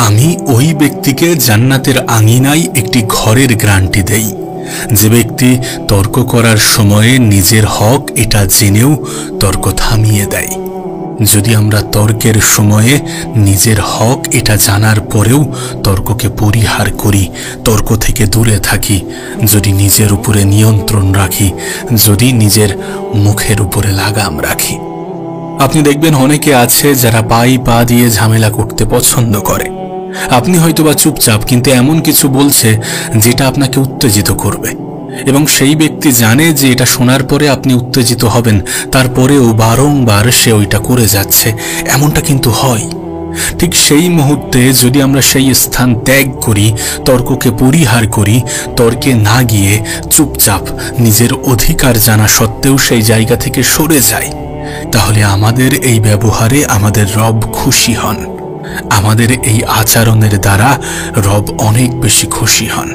আমি ওই ব্যক্তিকে জান্নাতের আঙিনায় একটি ঘরের গ্যারান্টি দেই যে ব্যক্তি তর্ক করার সময়ে নিজের হক এটা জেনেও তর্ক থামিয়ে দেয়। যদি আমরা তর্কের সময়ে নিজের হক এটা জানার পরেও তর্ককে পরিহার করি, তর্ক থেকে দূরে থাকি, যদি নিজের উপরে নিয়ন্ত্রণ রাখি, যদি নিজের মুখের উপরে লাগাম রাখি। আপনি দেখবেন অনেকে আছে যারা পা দিয়ে ঝামেলা করতে পছন্দ করে। আপনি হয়তোবা চুপচাপ, কিন্তু এমন কিছু বলছে যেটা আপনাকে উত্তেজিত করবে, এবং সেই ব্যক্তি জানে যে এটা শোনার পরে আপনি উত্তেজিত হবেন, তারপরেও বারংবার সে ওইটা করে যাচ্ছে। এমনটা কিন্তু হয়। ঠিক সেই মুহূর্তে যদি আমরা সেই স্থান ত্যাগ করি, তর্ককে পরিহার করি, তর্কে না গিয়ে চুপচাপ নিজের অধিকার জানা সত্ত্বেও সেই জায়গা থেকে সরে যাই, তাহলে আমাদের এই ব্যবহারে আমাদের রব খুশি হন। আমাদের এই আচরণের দ্বারা রব অনেক বেশি খুশি হন।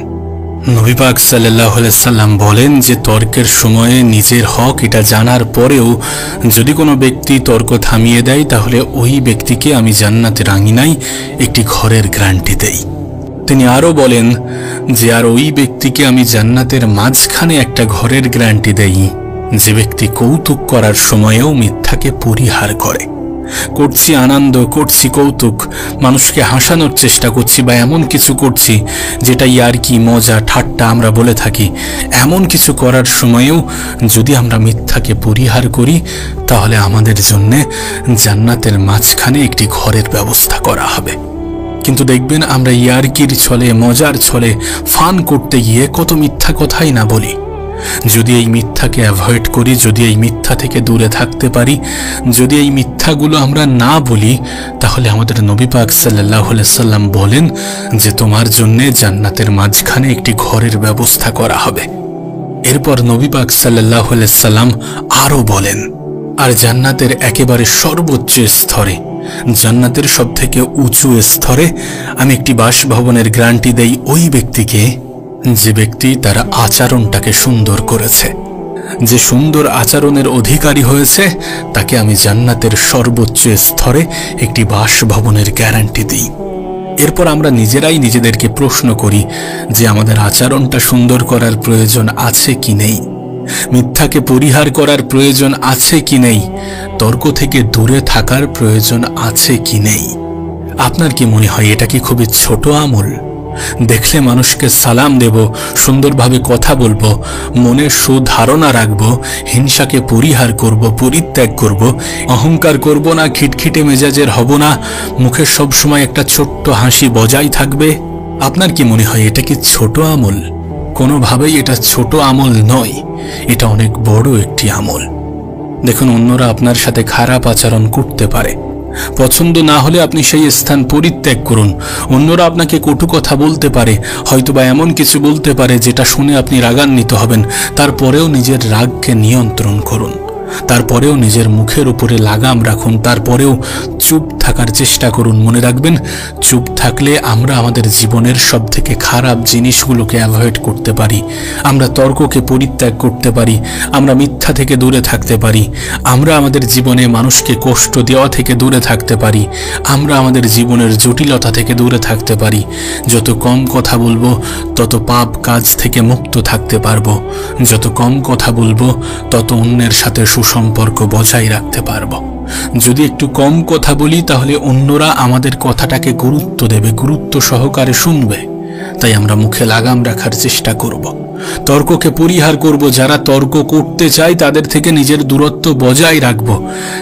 নবী পাক সাল্লাল্লাহু আলাইহি সাল্লাম বলেন যে তর্কের সময়ে নিজের হক এটা জানার পরেও যদি কোনো ব্যক্তি তর্ক থামিয়ে দেয়, তাহলে ওই ব্যক্তিকে আমি জান্নাতের আঙিনায় একটি ঘরের গ্যারান্টি দেই। তিনি আরও বলেন যে আর ওই ব্যক্তিকে আমি জান্নাতের মাঝখানে একটা ঘরের গ্যারান্টি দেই যে ব্যক্তি কৌতুক করার সময়েও মিথ্যাকে পরিহার করে। করছি আনন্দ, করছি কৌতুক, মানুষকে হাসানোর চেষ্টা করছি বা এমন কিছু করছি যেটা ইয়ার্কি, মজা, ঠাট্টা আমরা বলে থাকি, এমন কিছু করার সময়েও যদি আমরা মিথ্যাকে পরিহার করি, তাহলে আমাদের জন্যে জান্নাতের মাঝখানে একটি ঘরের ব্যবস্থা করা হবে। কিন্তু দেখবেন আমরা ইয়ার্কির ছলে, মজার ছলে, ফান করতে গিয়ে কত মিথ্যা কথাই না বলি। যদি এই মিথ্যাকে অ্যাভয়েড করি, যদি এই মিথ্যা থেকে দূরে থাকতে পারি, যদি এই মিথ্যাগুলো আমরা না বলি, তাহলে আমাদের নবী পাক সাল্লাল্লাহু আলাইহি সাল্লাম বলেন যে তোমার জন্য জান্নাতের মাঝখানে একটি ঘরের ব্যবস্থা করা হবে। এরপর নবী পাক সাল্লাল্লাহু আলাইহি সাল্লাম আরও বলেন, আর জান্নাতের একেবারে সর্বোচ্চ স্তরে, জান্নাতের সবথেকে উঁচু স্তরে আমি একটি বাসভবনের গ্যারান্টি দেই ওই ব্যক্তিকে যে ব্যক্তি তার আচরণটাকে সুন্দর করেছে, যে সুন্দর আচরণের অধিকারী হয়েছে, তাকে আমি জান্নাতের সর্বোচ্চ স্তরে একটি বাসভবনের গ্যারান্টি দিই। এরপর আমরা নিজেরাই নিজেদেরকে প্রশ্ন করি যে আমাদের আচরণটা সুন্দর করার প্রয়োজন আছে কি নেই, মিথ্যাকে পরিহার করার প্রয়োজন আছে কি নেই, তর্ক থেকে দূরে থাকার প্রয়োজন আছে কি নেই। আপনার কি মনে হয় এটা কি খুবই ছোট আমল? দেখলে মানুষকে সালাম দেব, সুন্দরভাবে কথা বলবো, মনে সুধারণা রাখবো, হিংসাকে পরিহার করব, পরিত্যাগ করব, অহংকার করব না, খিটখিটে মেজাজের হব না, মুখে সবসময় একটা ছোট্ট হাসি বজায় থাকবে। আপনার কি মনে হয় এটা কি ছোট আমল? কোনোভাবেই এটা ছোট আমল নয়, এটা অনেক বড় একটি আমল। দেখুন, অন্যরা আপনার সাথে খারাপ আচরণ করতে পারে, পছন্দ না হলে আপনি সেই স্থান পরিত্যাগ করুন। অন্যরা আপনাকে কটু কথা বলতে পারে, হয়তোবা এমন কিছু বলতে পারে যেটা শুনে আপনি রাগান্বিত হবেন, তারপরেও নিজের রাগকে নিয়ন্ত্রণ করুন, তারপরেও নিজের মুখের উপরে লাগাম রাখুন, তারপরেও চুপ থাকার চেষ্টা করুন। মনে রাখবেন, চুপ থাকলে আমরা আমাদের জীবনের সবথেকে খারাপ জিনিসগুলোকে অ্যাভয়েড করতে পারি, আমরা তর্ককে পরিত্যাগ করতে পারি, আমরা মিথ্যা থেকে দূরে থাকতে পারি, আমরা আমাদের জীবনে মানুষকে কষ্ট দেওয়া থেকে দূরে থাকতে পারি, আমরা আমাদের জীবনের জটিলতা থেকে দূরে থাকতে পারি। যত কম কথা বলবো তত পাপ কাজ থেকে মুক্ত থাকতে পারবো, যত কম কথা বলবো তত অন্যের সাথে সুসম্পর্ক বজায় রাখতে পারবো। যদি একটু কম কথা বলি তাহলে অন্যরা আমাদের কথাটাকে গুরুত্ব দেবে, গুরুত্ব সহকারে শুনবে। তাই আমরা মুখে লাগাম রাখার চেষ্টা করব, তর্ককে পরিহার করব, যারা তর্ক করতে চায় তাদের থেকে নিজের দূরত্ব বজায় রাখব,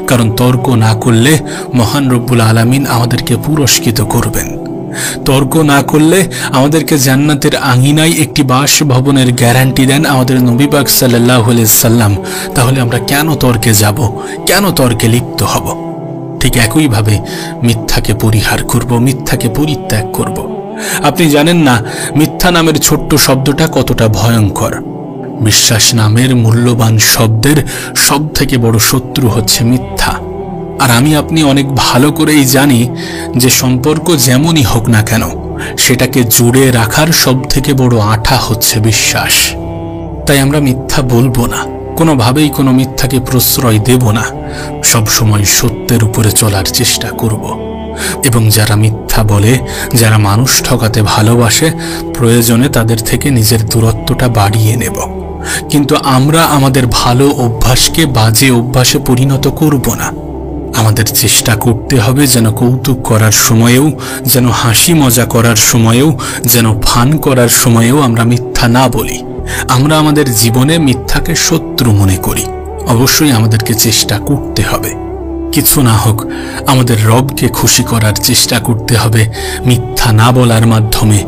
কারণ তর্ক না করলে মহান রব্বুল আলামিন আমাদেরকে পুরস্কৃত করবেন। তর্ক না করলে আমাদেরকে জান্নাতের আঙিনায় একটি বাসভবনের গ্যারান্টি দেন আমাদের নবী পাক সাল্লাল্লাহু আলাইহি সাল্লাম। তাহলে আমরা কেন তর্কে যাব, কেন তর্কে লিপ্ত হব? ঠিক একইভাবে মিথ্যাকে পরিহার করব, মিথ্যাকে পরিত্যাগ করব। আপনি জানেন না মিথ্যা নামের ছোট্ট শব্দটা কতটা ভয়ঙ্কর। বিশ্বাস নামের মূল্যবান শব্দের সব থেকে বড় শত্রু হচ্ছে মিথ্যা। আর আমি আপনি অনেক ভালো করেই জানি যে সম্পর্ক যেমনই হোক না কেন, সেটাকে জুড়ে রাখার সব থেকে বড় আঠা হচ্ছে বিশ্বাস। তাই আমরা মিথ্যা বলবো না, কোনোভাবেই কোনো মিথ্যাকে প্রশ্রয় দেব না, সবসময় সত্যের উপরে চলার চেষ্টা করব। এবং যারা মিথ্যা বলে, যারা মানুষ ঠকাতে ভালোবাসে, প্রয়োজনে তাদের থেকে নিজের দূরত্বটা বাড়িয়ে নেব। কিন্তু আমরা আমাদের ভালো অভ্যাসকে বাজে অভ্যাসে পরিণত করব না। আমাদের চেষ্টা করতে হবে যেন কৌতুক করার সময়েও, যেন হাসি মজা করার সময়েও, যেন ফান করার সময়েও আমরা মিথ্যা না বলি। আমরা আমাদের জীবনে মিথ্যাকে শত্রু মনে করি। অবশ্যই আমাদেরকে চেষ্টা করতে হবে, কিছু না হোক আমাদের রবকে খুশি করার চেষ্টা করতে হবে। মিথ্যা না বলার মাধ্যমে,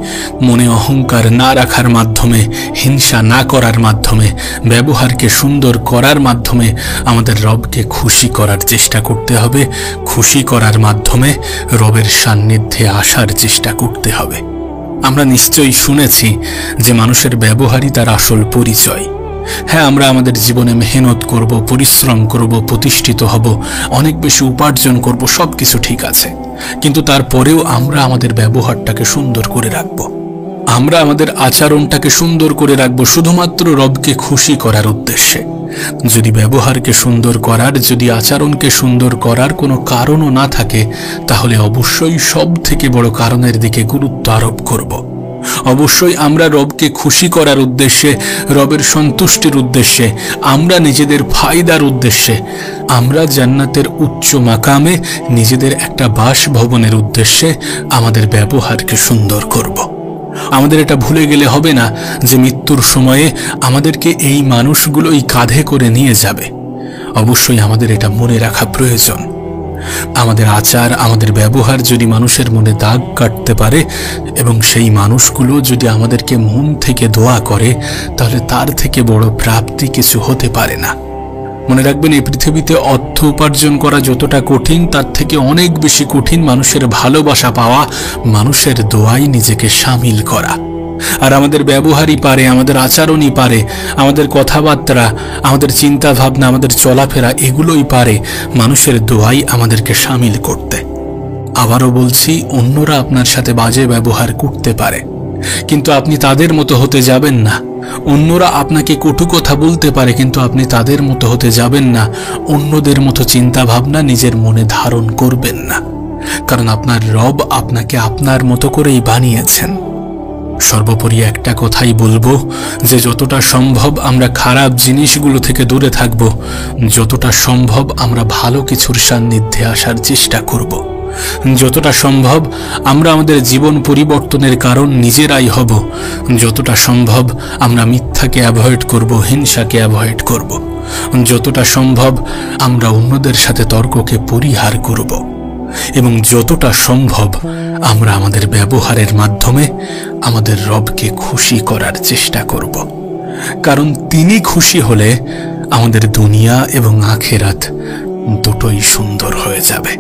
মনে অহংকার না রাখার মাধ্যমে, হিংসা না করার মাধ্যমে, ব্যবহারকে সুন্দর করার মাধ্যমে আমাদের রবকে খুশি করার চেষ্টা করতে হবে। খুশি করার মাধ্যমে রবের সান্নিধ্যে আসার চেষ্টা করতে হবে। আমরা নিশ্চয়ই শুনেছি যে মানুষের ব্যবহারই তার আসল পরিচয়। হ্যাঁ, আমরা আমাদের জীবনে মেহনত করব, পরিশ্রম করব, প্রতিষ্ঠিত হব, অনেক বেশি উপার্জন করব, সব কিছু ঠিক আছে, কিন্তু তারপরেও আমরা আমাদের ব্যবহারটাকে সুন্দর করে রাখব। আমরা আমাদের আচরণটাকে সুন্দর করে রাখব শুধুমাত্র রবকে খুশি করার উদ্দেশ্যে। যদি ব্যবহারকে সুন্দর করার, যদি আচরণকে সুন্দর করার কোনো কারণও না থাকে, তাহলে অবশ্যই সব থেকে বড় কারণের দিকে গুরুত্ব আরোপ করব। অবশ্যই আমরা রবকে খুশি করার উদ্দেশ্যে, রবের সন্তুষ্টির উদ্দেশ্যে, আমরা নিজেদের ফায়দার উদ্দেশ্যে, আমরা জান্নাতের উচ্চ মাকামে নিজেদের একটা বাসভবনের উদ্দেশ্যে আমাদের ব্যবহারকে সুন্দর করব। আমাদের এটা ভুলে গেলে হবে না যে মৃত্যুর সময়ে আমাদেরকে এই মানুষগুলোই কাঁধে করে নিয়ে যাবে। অবশ্যই আমাদের এটা মনে রাখা প্রয়োজন। আমাদের আচার, আমাদের ব্যবহার যদি মানুষের মনে দাগ কাটতে পারে এবং সেই মানুষগুলো যদি আমাদেরকে মন থেকে দোয়া করে, তাহলে তার থেকে বড় প্রাপ্তি কিছু হতে পারে না। মনে রাখবেন, এই পৃথিবীতে অর্থ উপার্জন করা যতটা কঠিন, তার থেকে অনেক বেশি কঠিন মানুষের ভালোবাসা পাওয়া, মানুষের দোয়ায় নিজেকে শামিল করা। আর আমাদের ব্যবহারই পারে, আমাদের আচরণই পারে, আমাদের কথাবার্তা, আমাদের চিন্তা ভাবনা, আমাদের চলাফেরা, এগুলোই পারে মানুষের দোয়াই আমাদেরকে শামিল করতে। আবারও বলছি, অন্যরা আপনার সাথে বাজে ব্যবহার করতে পারে, কিন্তু আপনি তাদের মতো হতে যাবেন না। অন্যরা আপনাকে কটু কথা বলতে পারে, কিন্তু আপনি তাদের মতো হতে যাবেন না। অন্যদের মতো চিন্তা ভাবনা নিজের মনে ধারণ করবেন না, কারণ আপনার রব আপনাকে আপনার মতো করেই বানিয়েছেন। সর্বোপরি একটা কথাই বলবো, যে যতটা সম্ভব আমরা খারাপ জিনিসগুলো থেকে দূরে থাকব, যতটা সম্ভব আমরা ভালো কিছুর সান্নিধ্যে আসার চেষ্টা করব, যতটা সম্ভব আমরা আমাদের জীবন পরিবর্তনের কারণ নিজেরাই হব, যতটা সম্ভব আমরা মিথ্যাকে অ্যাভয়েড করব, হিংসাকে অ্যাভয়েড করব, যতটা সম্ভব আমরা অন্যদের সাথে তর্ককে পরিহার করব, এবং যতটা সম্ভব আমরা আমাদের ব্যবহারের মাধ্যমে আমাদের রবকে খুশি করার চেষ্টা করব। কারণ তিনি খুশি হলে আমাদের দুনিয়া এবং আখিরাত দুটোই সুন্দর হয়ে যাবে।